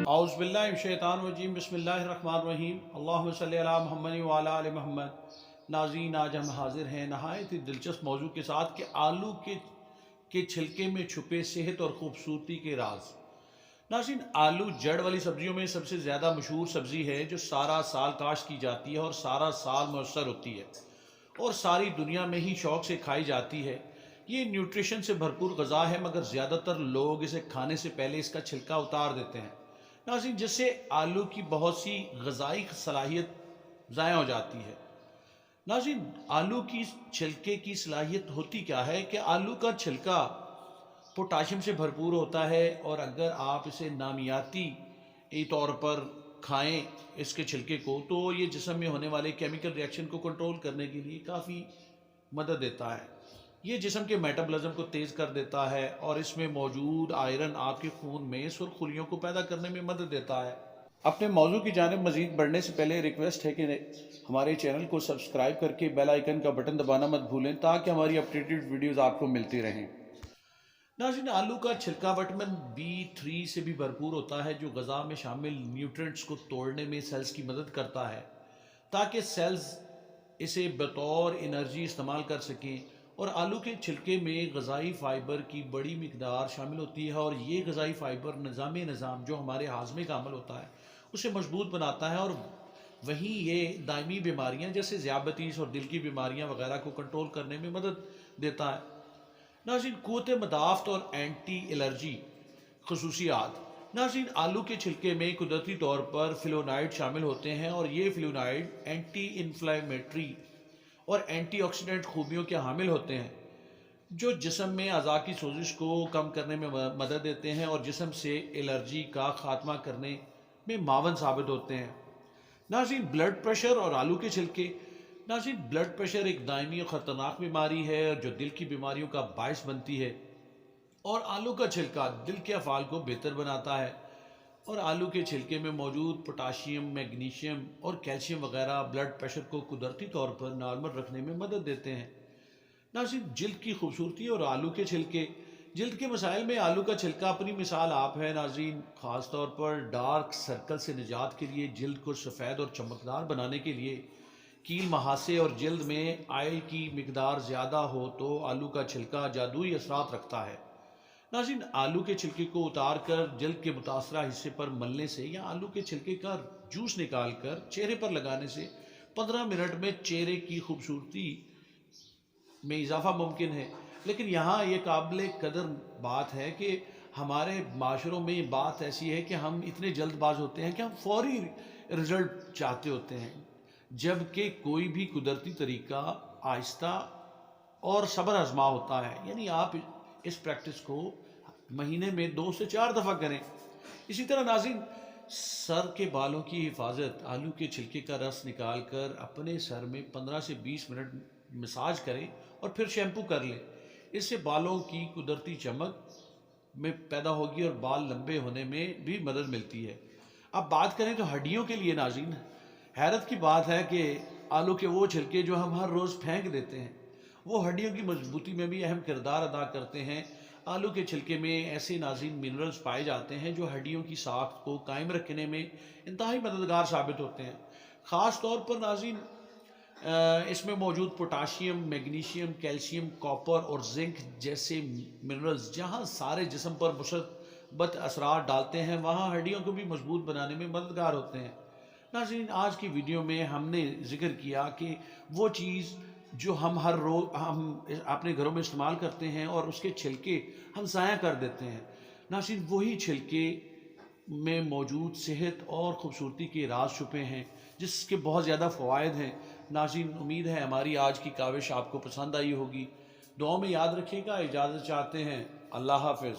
اعوذ باللہ من الشیطان الرجیم بسم اللہ الرحمن الرحیم اللہم صلی علی محمد وعلی آل محمد۔ ناظرین، آج ہم حاضر ہیں نہایت ہی دلچسپ موضوع کے ساتھ کہ آلو کے چھلکے میں چھپے صحت اور خوبصورتی کے راز۔ ناظرین، آلو جڑ والی سبزیوں میں سب سے زیادہ مشہور سبزی ہے جو سارا سال کاشت کی جاتی ہے اور سارا سال میسر ہوتی ہے اور ساری دنیا میں ہی شوق سے کھائی جاتی ہے۔ یہ نیوٹریشن سے بھرپور غذا ہے، مگر زیادہ تر لوگ اسے کھانے سے پہلے اس کا چھلکا اتار دیتے ہیں ناظرین، جس سے آلو کی بہت سی غذائی صلاحیت ضائع ہو جاتی ہے۔ ناظرین، آلو کی چھلکے کی صلاحیت ہوتی کیا ہے کہ آلو کا چھلکا پوٹاشیم سے بھرپور ہوتا ہے، اور اگر آپ اسے نامیاتی طور پر کھائیں اس کے چھلکے کو، تو یہ جسم میں ہونے والے کیمیکل ریاکشن کو کنٹرول کرنے کے لیے کافی مدد دیتا ہے۔ یہ جسم کے میٹابولزم کو تیز کر دیتا ہے اور اس میں موجود آئرن آپ کے خون میں سرخ خلیوں کو پیدا کرنے میں مدد دیتا ہے۔ اپنے موضوع کی جانب مزید بڑھنے سے پہلے ریکویسٹ ہے کہ ہمارے چینل کو سبسکرائب کر کے بیل آئیکن کا بٹن دبانا مت بھولیں تاکہ ہماری اپڈیٹڈ ویڈیوز آپ کو ملتی رہیں۔ ناظرین، آلو کا چھلکا وٹامن B3 سے بھی بھرپور ہوتا ہے، جو غذا میں شامل نیوٹرینٹس کو توڑنے میں سیلز کی مدد کرتا ہے تاکہ سیلز اسے بطور انرجی استعمال کر سکیں۔ اور آلو کے چھلکے میں غذائی فائبر کی بڑی مقدار شامل ہوتی ہے، اور یہ غذائی فائبر نظام جو ہمارے ہاضمے کا عمل ہوتا ہے اسے مضبوط بناتا ہے، اور وہیں یہ دائمی بیماریاں جیسے ذیابیطس اور دل کی بیماریاں وغیرہ کو کنٹرول کرنے میں مدد دیتا ہے۔ ناظرین، قوت مدافعت اور اینٹی الرجی خصوصیات۔ ناظرین، آلو کے چھلکے میں قدرتی طور پر فلونائڈ شامل ہوتے ہیں، اور یہ فلونائڈ اینٹی انفلیمیٹری اور اینٹی آکسیڈنٹ خوبیوں کے حامل ہوتے ہیں جو جسم میں اعضاء کی سوزش کو کم کرنے میں مدد دیتے ہیں اور جسم سے الرجی کا خاتمہ کرنے میں معاون ثابت ہوتے ہیں۔ ناظرین، بلڈ پریشر اور آلو کے چھلکے۔ ناظرین، بلڈ پریشر ایک دائمی اور خطرناک بیماری ہے جو دل کی بیماریوں کا باعث بنتی ہے، اور آلو کا چھلکا دل کے افعال کو بہتر بناتا ہے۔ اور آلو کے چھلکے میں موجود پوٹاشیم، میگنیشیم اور کیلشیم وغیرہ بلڈ پریشر کو قدرتی طور پر نارمل رکھنے میں مدد دیتے ہیں۔ ناظرین، جلد کی خوبصورتی اور آلو کے چھلکے۔ جلد کے مسائل میں آلو کا چھلکا اپنی مثال آپ ہے ناظرین، خاص طور پر ڈارک سرکل سے نجات کے لیے، جلد کو سفید اور چمکدار بنانے کے لیے، کیل مہاسے اور جلد میں آئل کی مقدار زیادہ ہو تو آلو کا چھلکا جادوئی اثرات رکھتا ہے۔ ناظرین، آلو کے چھلکے کو اتار کر جلد کے متاثرہ حصے پر ملنے سے یا آلو کے چھلکے کا جوس نکال کر چہرے پر لگانے سے 15 منٹ میں چہرے کی خوبصورتی میں اضافہ ممکن ہے۔ لیکن یہاں یہ قابل قدر بات ہے کہ ہمارے معاشروں میں یہ بات ایسی ہے کہ ہم اتنے جلد باز ہوتے ہیں کہ ہم فوری رزلٹ چاہتے ہوتے ہیں، جبکہ کوئی بھی قدرتی طریقہ آہستہ اور صبر آزما ہوتا ہے۔ یعنی آپ اس پریکٹس کو مہینے میں 2 سے 4 دفعہ کریں۔ اسی طرح ناظرین، سر کے بالوں کی حفاظت۔ آلو کے چھلکے کا رس نکال کر اپنے سر میں 15 سے 20 منٹ مساج کریں اور پھر شیمپو کر لیں۔ اس سے بالوں کی قدرتی چمک میں پیدا ہوگی اور بال لمبے ہونے میں بھی مدد ملتی ہے۔ اب بات کریں تو ہڈیوں کے لیے ناظرین، حیرت کی بات ہے کہ آلو کے وہ چھلکے جو ہم ہر روز پھینک دیتے ہیں وہ ہڈیوں کی مضبوطی میں بھی اہم کردار ادا کرتے ہیں۔ آلو کے چھلکے میں ایسے ناظرین منرلز پائے جاتے ہیں جو ہڈیوں کی ساخت کو قائم رکھنے میں انتہائی مددگار ثابت ہوتے ہیں۔ خاص طور پر ناظرین، اس میں موجود پوٹاشیم، میگنیشیم، کیلشیم، کاپر اور زنک جیسے منرلز جہاں سارے جسم پر مثبت اثرات ڈالتے ہیں، وہاں ہڈیوں کو بھی مضبوط بنانے میں مددگار ہوتے ہیں۔ ناظرین، آج کی ویڈیو میں ہم نے ذکر کیا کہ وہ چیز جو ہم ہر روز اپنے گھروں میں استعمال کرتے ہیں اور اس کے چھلکے ہم ضائع کر دیتے ہیں، ناظرین وہی چھلکے میں موجود صحت اور خوبصورتی کے راز چھپے ہیں جس کے بہت زیادہ فوائد ہیں۔ ناظرین، امید ہے ہماری آج کی کاوش آپ کو پسند آئی ہوگی۔ دعاؤں میں یاد رکھیے گا۔ اجازت چاہتے ہیں، اللہ حافظ۔